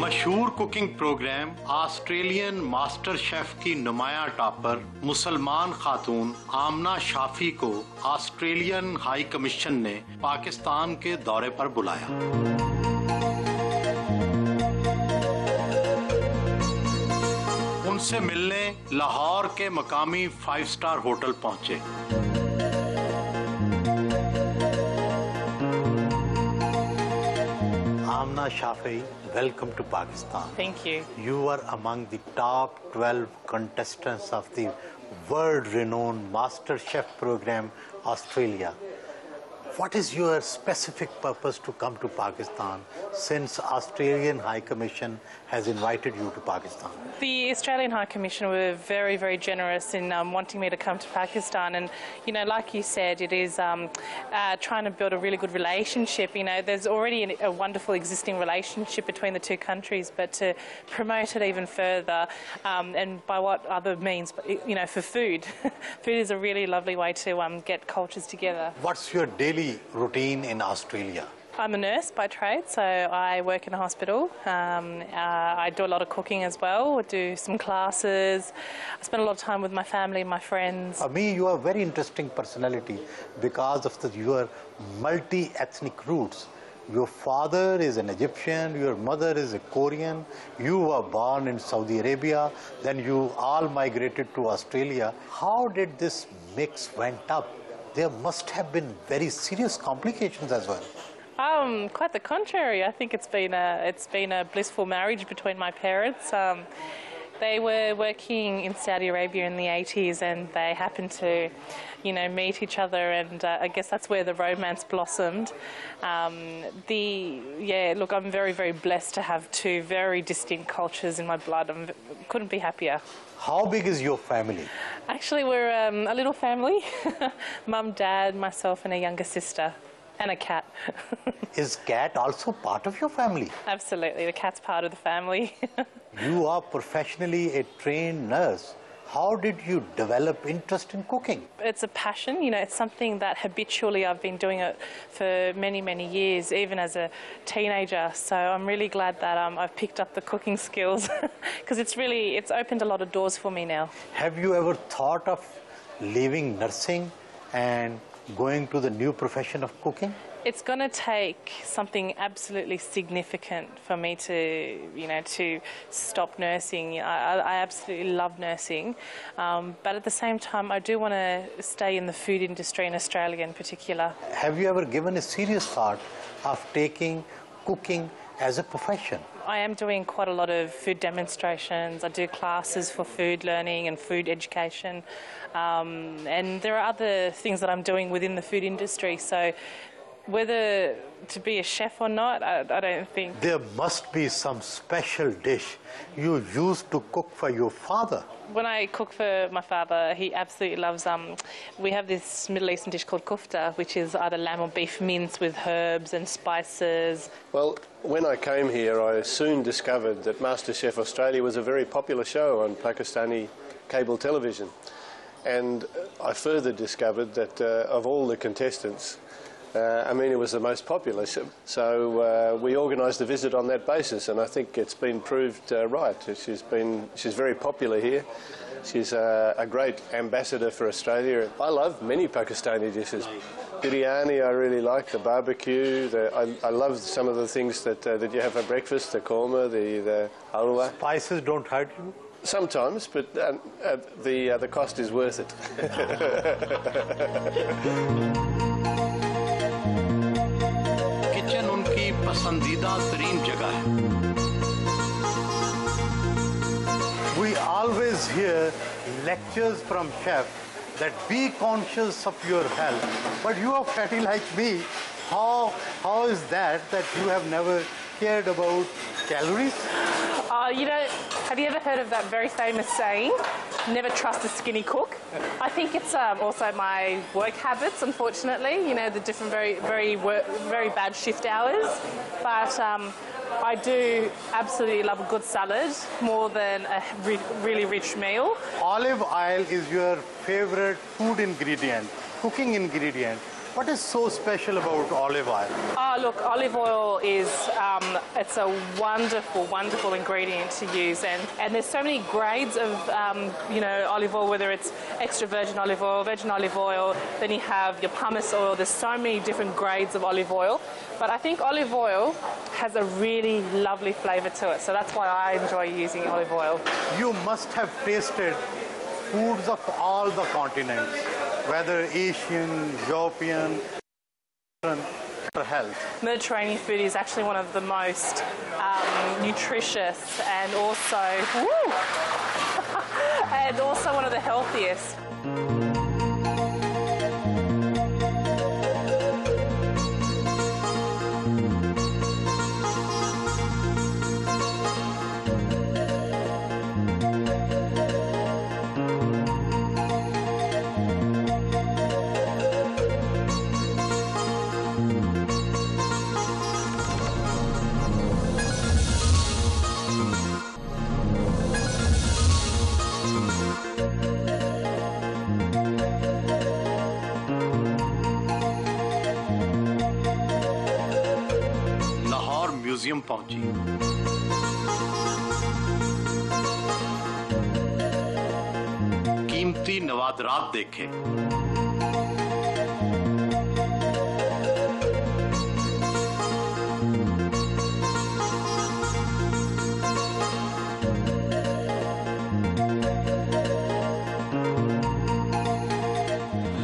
मशहूर cooking programme Australian MasterChef की नुमाया टॉपर मुसलमान खातून आमना शाफी को ऑस्ट्रेलियन हाई कमीशन ने पाकिस्तान के दौरे पर बुलाया। उनसे मिलने लाहौर के मकामी 5 स्टार होटल पहुंचे। Amna Shafi, welcome to Pakistan. Thank you. You are among the top 12 contestants of the world-renowned Master Chef program, Australia. What is your specific purpose to come to Pakistan since Australian High Commission has invited you to Pakistan? The Australian High Commission were very, very generous in wanting me to come to Pakistan. And, you know, like you said, it is trying to build a really good relationship. You know, there's already a wonderful existing relationship between the two countries, but to promote it even further, and by what other means, you know, for food. Food is a really lovely way to get cultures together. What's your daily routine in Australia? I'm a nurse by trade, so I work in a hospital. I do a lot of cooking as well. I do some classes. I spend a lot of time with my family and my friends. Me, you are a very interesting personality because of your multi-ethnic roots. Your father is an Egyptian, your mother is a Korean, you were born in Saudi Arabia, then you all migrated to Australia. How did this mix went up? There must have been very serious complications as well. Quite the contrary. I think it's been a blissful marriage between my parents. They were working in Saudi Arabia in the 80s, and they happened to, you know, meet each other, and I guess that's where the romance blossomed. Look, I'm very, very blessed to have two very distinct cultures in my blood. Couldn't be happier. How big is your family? Actually, we're a little family. Mum, Dad, myself, and a younger sister. And a cat. Is cat also part of your family? Absolutely, the cat's part of the family. You are professionally a trained nurse. How did you develop interest in cooking? It's a passion, you know, it's something that habitually I've been doing it for many, many years, even as a teenager. So I'm really glad that I've picked up the cooking skills because it's opened a lot of doors for me now. Have you ever thought of leaving nursing and going to the new profession of cooking? It's going to take something absolutely significant for me to, you know, to stop nursing. I absolutely love nursing, but at the same time, I do want to stay in the food industry in Australia in particular. Have you ever given a serious thought of taking cooking as a profession? I am doing quite a lot of food demonstrations. I do classes for food learning and food education, and there are other things that I'm doing within the food industry. So whether to be a chef or not, I don't think. There must be some special dish you used to cook for your father. When I cook for my father, he absolutely loves, we have this Middle Eastern dish called kufta, which is either lamb or beef minced with herbs and spices. Well, when I came here, I soon discovered that MasterChef Australia was a very popular show on Pakistani cable television. And I further discovered that of all the contestants, Amina was the most popular, so we organised the visit on that basis, and I think it's been proved right. She's very popular here. She's a great ambassador for Australia. I love many Pakistani dishes. Biryani I really like, the barbecue. I love some of the things that you have for breakfast, the korma, the halwa. Spices don't hurt you? Sometimes, but the cost is worth it. Kitchen उनकी पसंदीदा तरीन जगह है. We always hear lectures from chefs that be conscious of your health, but you are fatty like me. How is that you have never cared about calories? You know, have you ever heard of that very famous saying, never trust a skinny cook? I think it's also my work habits, unfortunately, you know, the different very bad shift hours. But I do absolutely love a good salad more than a really rich meal. Olive oil is your favorite food ingredient, cooking ingredient. What is so special about olive oil? Oh, look, olive oil is, it's a wonderful, wonderful ingredient to use. And there's so many grades of, olive oil, whether it's extra virgin olive oil, then you have your pumice oil. There's so many different grades of olive oil. But I think olive oil has a really lovely flavour to it. So that's why I enjoy using olive oil. You must have tasted foods of all the continents, whether Asian, European, for health. Mediterranean food is actually one of the most nutritious and also, and also one of the healthiest. Museum पहुंची। कीमती नवादरात देखे।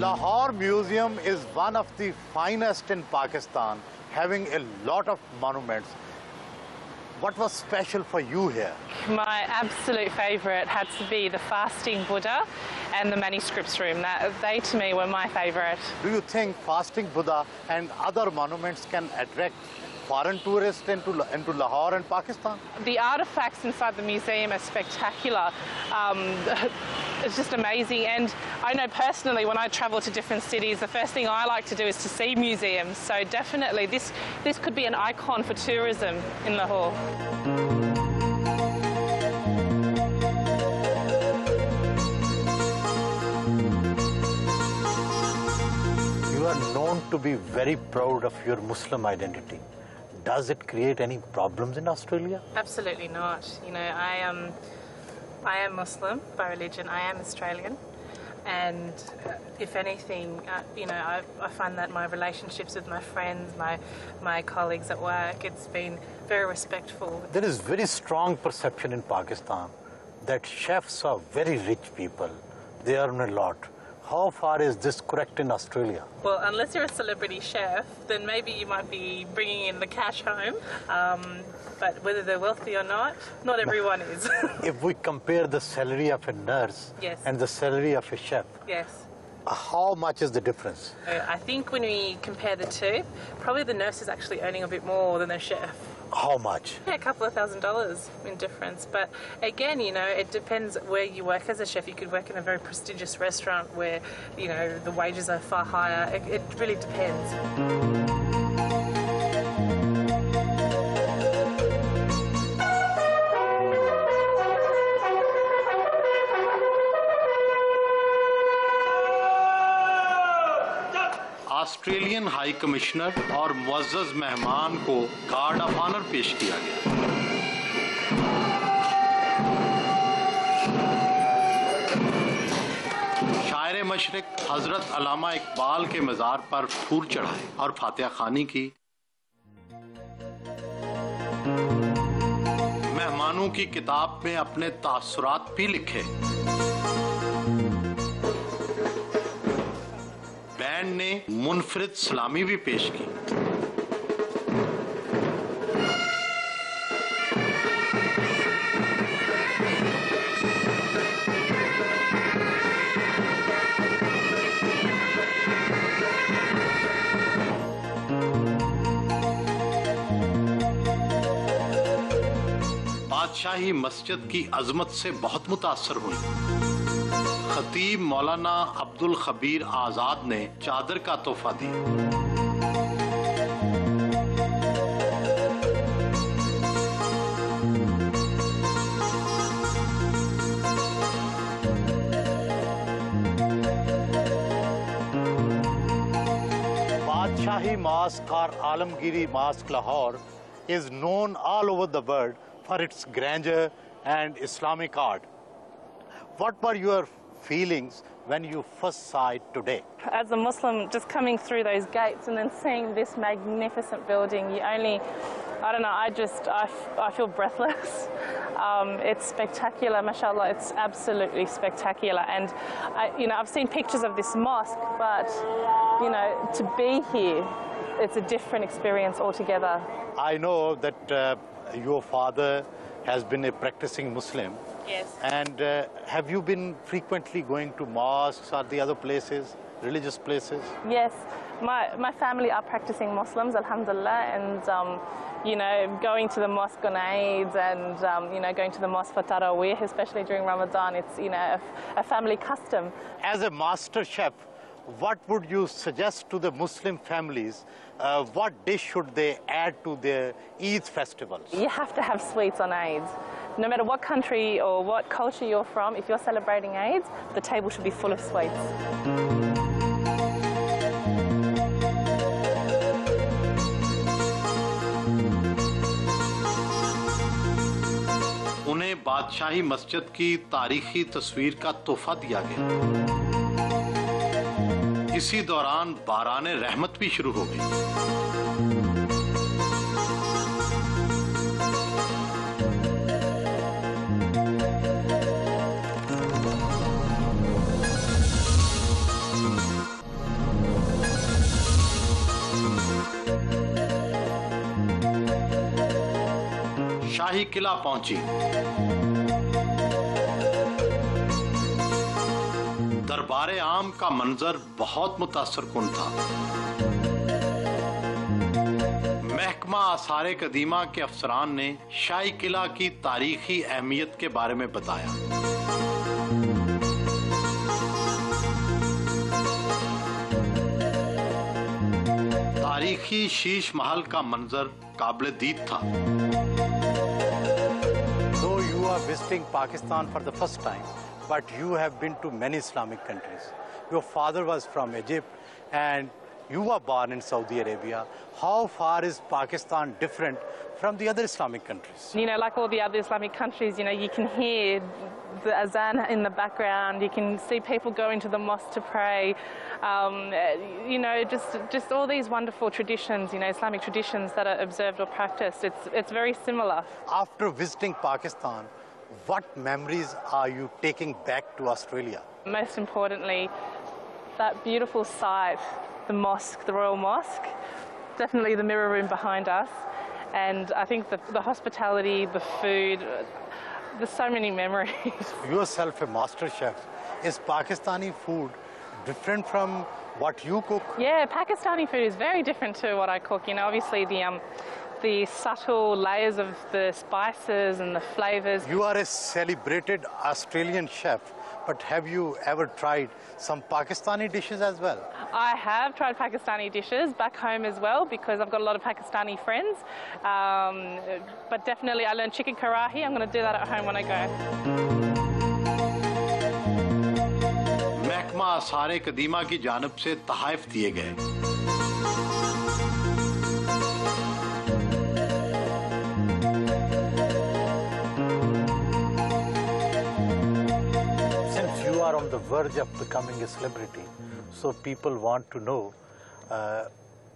Lahore Museum is one of the finest in Pakistan, having a lot of monuments. What was special for you here? My absolute favourite had to be the Fasting Buddha and the manuscripts room. They to me were my favourite. Do you think Fasting Buddha and other monuments can attract foreign tourists into Lahore and Pakistan? The artefacts inside the museum are spectacular. It's just amazing, and I know personally when I travel to different cities, the first thing I like to do is to see museums. So definitely this could be an icon for tourism in Lahore. You are known to be very proud of your Muslim identity. Does it create any problems in Australia? Absolutely not. You know, I am Muslim by religion. I am Australian, and if anything, I find that my relationships with my friends, my colleagues at work, it's been very respectful. There is very strong perception in Pakistan that chefs are very rich people. They earn a lot. How far is this correct in Australia? Well, unless you're a celebrity chef, then maybe you might be bringing in the cash home. But whether they're wealthy or not everyone is. If we compare the salary of a nurse and the salary of a chef, how much is the difference? I think when we compare the two, probably the nurse is actually earning a bit more than the chef. How much? Yeah, a couple of $1,000s in difference. But again, it depends where you work as a chef. You could work in a very prestigious restaurant where, the wages are far higher. It really depends. Australian high commissioner और मुअज़्ज़ज़ मेहमान को guard of honour पेश किया गया। शायर मशरिक हजरत अल्लामा इकबाल के मज़ार पर फूल चढ़ाए और फातिहा खानी की। मेहमानों की किताब में अपने तासुरात भी लिखे। बैंड ने मुनफरिद सलामी भी पेश की। बादशाही मस्जिद की अजमत से बहुत मुतासर हुई। खतीब मौलाना अब्दुल खबीर आजाद ने चादर का तोहफा दिया। Shahi Mosque or Alamgiri Mosque Lahore is known all over the world for its grandeur and Islamic art. What were your feelings when you first saw it today? As a Muslim, just coming through those gates and then seeing this magnificent building, I don't know, I feel breathless. It's spectacular, mashallah, it's absolutely spectacular. And, I've seen pictures of this mosque, but, to be here, it's a different experience altogether. I know that your father has been a practicing Muslim. Yes. And have you been frequently going to mosques or the other places, religious places? Yes, my family are practicing Muslims, alhamdulillah, and going to the mosque on Eid and going to the mosque for Taraweeh, especially during Ramadan, it's a family custom. As a master chef, what would you suggest to the Muslim families? What dish should they add to their Eid festivals? You have to have sweets on Eid. No matter what country or what culture you're from, if you're celebrating Eid, the table should be full of sweets. उन्हें बादशाही मस्जिद की तारीखी तस्वीर का तोहफा दिया गया। इसी दौरान बाराने रहमत भी शुरू हो गई। शाही किला पहुंची। दरबारे आम का मंजर बहुत मुतासरकुन था। महकमा आसारे कदीमा के अफसरान ने शाही किला की तारीखी अहमियत के बारे में बताया। तारीखी शीश महल का मंजर काबिल दीद था। Though you are visiting Pakistan for the first time, but you have been to many Islamic countries. Your father was from Egypt and you were born in Saudi Arabia. How far is Pakistan different from the other Islamic countries? Like all the other Islamic countries, you can hear the azan in the background. You can see people go into the mosque to pray. Just all these wonderful traditions, Islamic traditions that are observed or practiced. It's very similar. After visiting Pakistan, what memories are you taking back to Australia? Most importantly, that beautiful sight, the mosque, the Royal Mosque, definitely the mirror room behind us. And I think the hospitality, the food, there's so many memories. Yourself a master chef. Is Pakistani food different from what you cook? Yeah, Pakistani food is very different to what I cook. Obviously the subtle layers of the spices and the flavors. You are a celebrated Australian chef, but have you ever tried some Pakistani dishes as well? I have tried Pakistani dishes back home as well because I've got a lot of Pakistani friends. But definitely I learned chicken karahi. I'm going to do that at home when I go. महकमा आसारे कदीमा की जानिब से तहाइफ दिए गए। Since you are on the verge of becoming a celebrity, so people want to know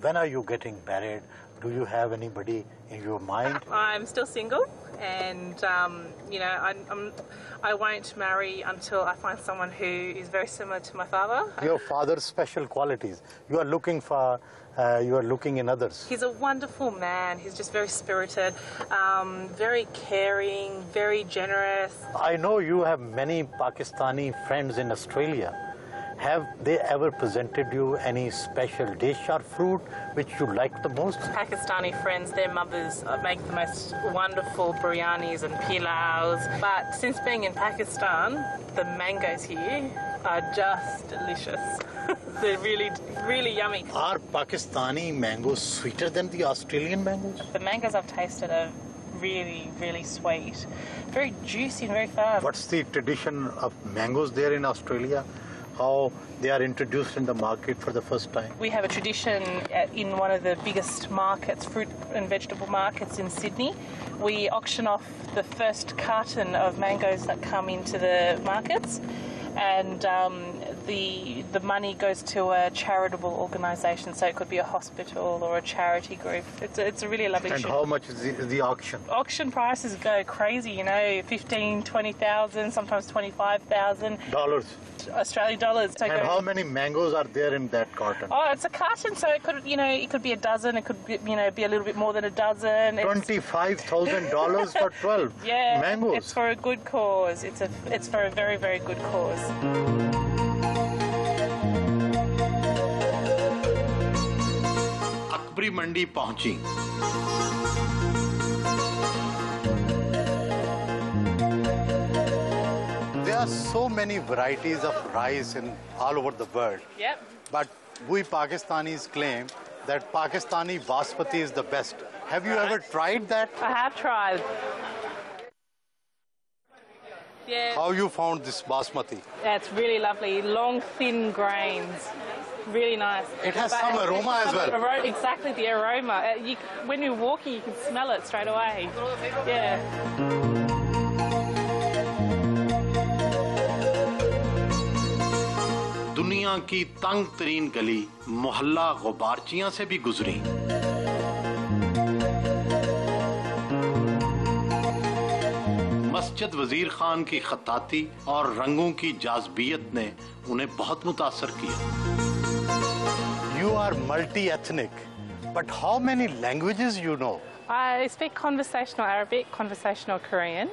when are you getting married? Do you have anybody in your mind? I'm still single, and I won't marry until I find someone who is very similar to my father. Your father's special qualities. You are looking for. You are looking in others. He's a wonderful man. He's just very spirited, very caring, very generous. I know you have many Pakistani friends in Australia. Have they ever presented you any special dish or fruit which you like the most? Pakistani friends, their mothers make the most wonderful biryanis and pilaus. But since being in Pakistan, the mangoes here are just delicious. They're really, really yummy. Are Pakistani mangoes sweeter than the Australian mangoes? The mangoes I've tasted are really, really sweet. Very juicy and very firm. What's the tradition of mangoes there in Australia? how they are introduced in the market for the first time? We have a tradition in one of the biggest markets, fruit and vegetable markets in Sydney. We auction off the first carton of mangoes that come into the markets, and the money goes to a charitable organisation, so it could be a hospital or a charity group. It's a really lovely. And how much is the auction? Auction prices go crazy, you know, 15, 20,000, sometimes 25,000 Dollars. Australian dollars. So And how many mangoes are there in that carton? Oh, it's a carton, so it could, you know, it could be a dozen. It could, be, you know, be a little bit more than a dozen. $25,000 for 12 Yeah, mangoes. it's for a good cause. It's for a very, very good cause. Akbari मंडी पहुंची। There are so many varieties of rice in all over the world. Yep. But we Pakistanis claim that Pakistani basmati is the best. Have you ever tried that? I have tried. Yeah. How you found this basmati? Yeah, it's really lovely. Long, thin grains. Really nice. It has some aroma as well. Exactly, the aroma. When you're walking, you can smell it straight away. Yeah. दुनिया की तंग तरीन गली मोहल्ला गुबारचियां से भी गुजरी। मस्जिद वजीर खान की खताती और रंगों की जाज़बियत ने उन्हें बहुत मुतासर किया। You are multi-ethnic, but how many languages you know? I speak conversational Arabic, conversational Korean,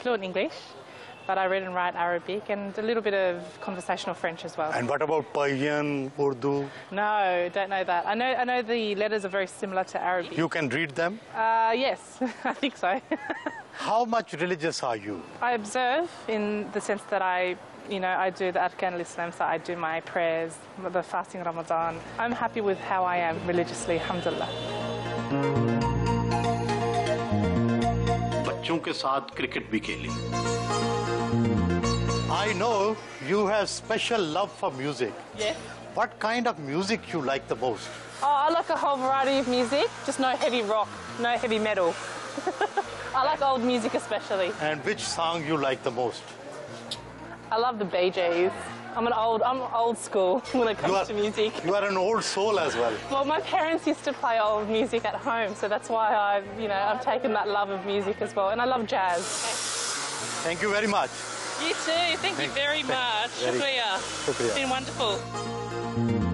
fluent English, but I read and write Arabic and a little bit of conversational French as well. And what about Persian, Urdu? No, don't know that. I know the letters are very similar to Arabic. You can read them? Yes, I think so. How much religious are you? I observe in the sense that I do the Arkan al-Islam, so I do my prayers, the fasting Ramadan. I'm happy with how I am religiously, alhamdulillah. बच्चों के साथ cricket भी खेली। I know you have special love for music. Yes. What kind of music you like the most? Oh, I like a whole variety of music, just no heavy rock, no heavy metal. I like old music especially. And which song you like the most? I love the Bee Gees. I'm old school when it comes to music. You are an old soul as well. Well, my parents used to play old music at home, so that's why I've taken that love of music as well, and I love jazz. Thank you very much. You too. Thank you very much. Shukriya. Shukriya. It's been wonderful.